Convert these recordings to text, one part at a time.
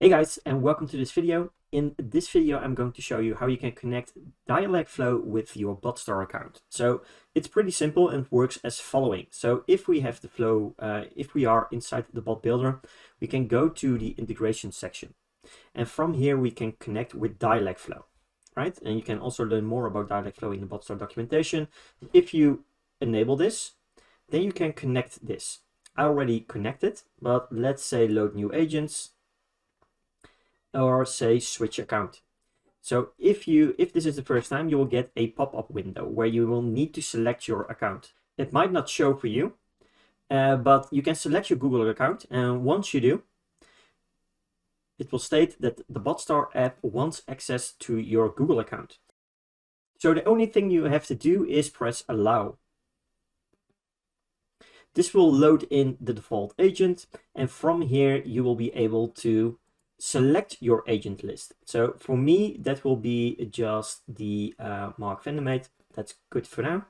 Hey guys, and welcome to this video. In this video, I'm going to show you how you can connect Dialogflow with your BotStar account. So it's pretty simple and works as following. So if we have the flow, if we are inside the bot builder, we can go to the integration section. And from here, we can connect with Dialogflow, right? And you can also learn more about Dialogflow in the BotStar documentation. If you enable this, then you can connect this. I already connected, but let's say load new agents, or say switch account. So if this is the first time, you will get a pop-up window where you will need to select your account. It might not show for you, but you can select your Google account, and once you do, it will state that the BotStar app wants access to your Google account. So the only thing you have to do is press allow. This will load in the default agent, and from here you will be able to select your agent list. So for me, that will be just the Mark Vandermeet. That's good for now.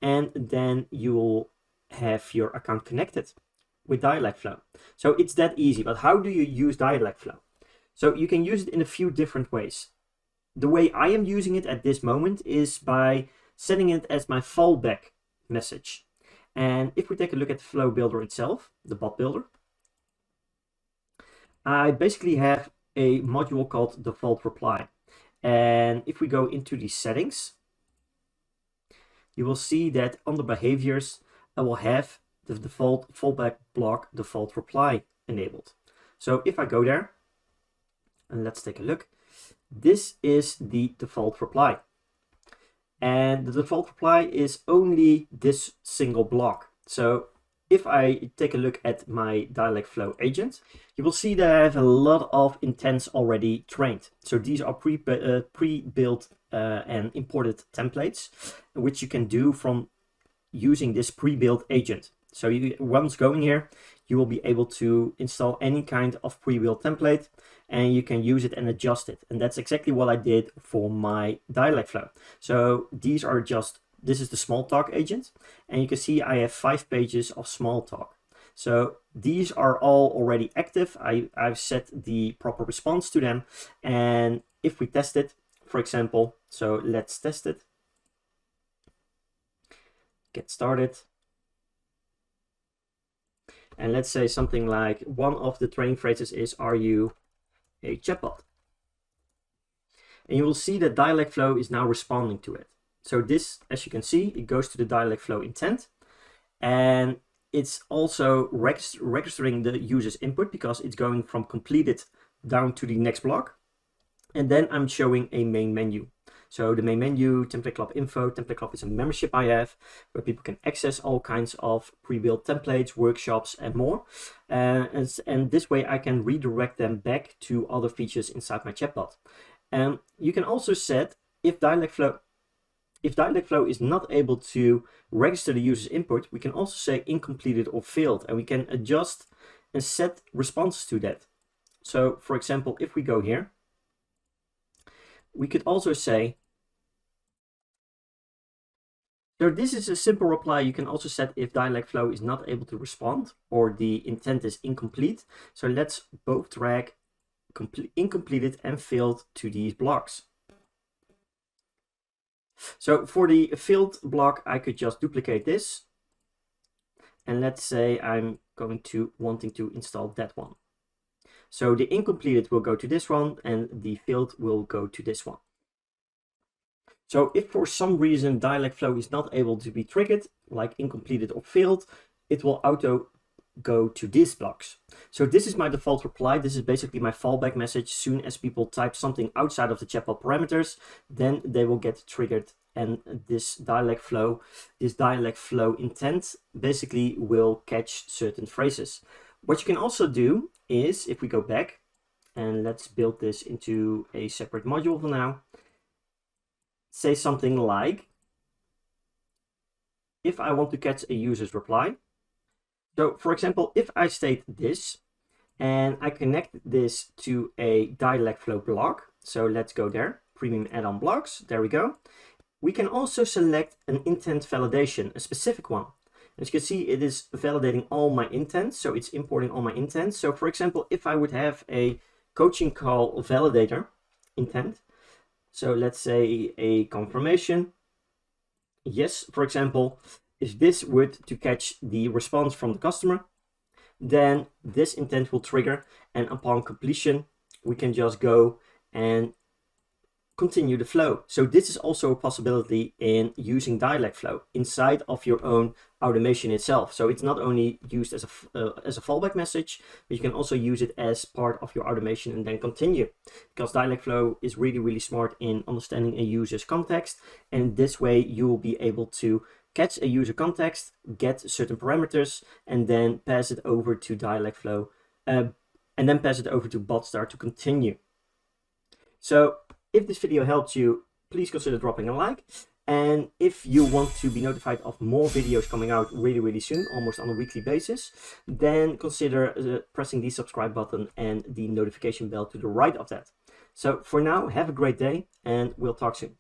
And then you will have your account connected with Dialogflow. So it's that easy. But how do you use Dialogflow? So you can use it in a few different ways. The way I am using it at this moment is by setting it as my fallback message. And if we take a look at the flow builder itself, the bot builder, I basically have a module called default reply. And if we go into the settings, you will see that under behaviors, I will have the default fallback block default reply enabled. So if I go there, and let's take a look, this is the default reply. And the default reply is only this single block. So if I take a look at my Dialogflow agent, you will see that I have a lot of intents already trained. So these are pre-built and imported templates, which you can do from using this pre-built agent. So once going here, you will be able to install any kind of pre-built template, and you can use it and adjust it. And that's exactly what I did for my Dialogflow. So these are just, this is the small talk agent, and you can see I have 5 pages of small talk. So these are all already active. I've set the proper response to them. And if we test it, for example, so let's test it. Get started. And let's say something like, one of the training phrases is, are you a chatbot? And you will see that Dialogflow is now responding to it. So this, as you can see, it goes to the Dialogflow intent, and it's also registering the user's input because it's going from completed down to the next block. And then I'm showing a main menu. So the main menu, Template Club info. Template Club is a membership I have where people can access all kinds of pre-built templates, workshops, and more. And this way I can redirect them back to other features inside my chatbot. And you can also set, if Dialogflow is not able to register the user's input, we can also say incompleted or failed, and we can adjust and set responses to that. So for example, if we go here, we could also say, so this is a simple reply. You can also set if Dialogflow is not able to respond or the intent is incomplete. So let's both drag incompleted and failed to these blocks. So for the failed block, I could just duplicate this. And let's say I'm wanting to install that one. So the incompleted will go to this one and the failed will go to this one. So if for some reason Dialogflow is not able to be triggered, like incompleted or failed, it will auto go to these blocks. So this is my default reply. This is basically my fallback message. Soon as people type something outside of the chatbot parameters, then they will get triggered, and this Dialogflow intent basically will catch certain phrases. What you can also do is, if we go back and let's build this into a separate module for now, say something like, if I want to catch a user's reply. So for example, if I state this and I connect this to a Dialogflow block, so let's go there, premium add-on blocks, there we go. We can also select an intent validation, a specific one. As you can see, it is validating all my intents, so it's importing all my intents. So for example, if I would have a coaching call validator intent. So let's say a confirmation. Yes, for example, if this would to catch the response from the customer, then this intent will trigger, and upon completion, we can just go and continue the flow. So this is also a possibility in using Dialogflow inside of your own automation itself. So it's not only used as a fallback message, but you can also use it as part of your automation and then continue. Because Dialogflow is really, really smart in understanding a user's context. And this way you will be able to catch a user context, get certain parameters, and then pass it over to Dialogflow, and then pass it over to BotStar to continue. So if this video helped you, please consider dropping a like. And if you want to be notified of more videos coming out really, really soon, almost on a weekly basis, then consider pressing the subscribe button and the notification bell to the right of that. So for now, have a great day, and we'll talk soon.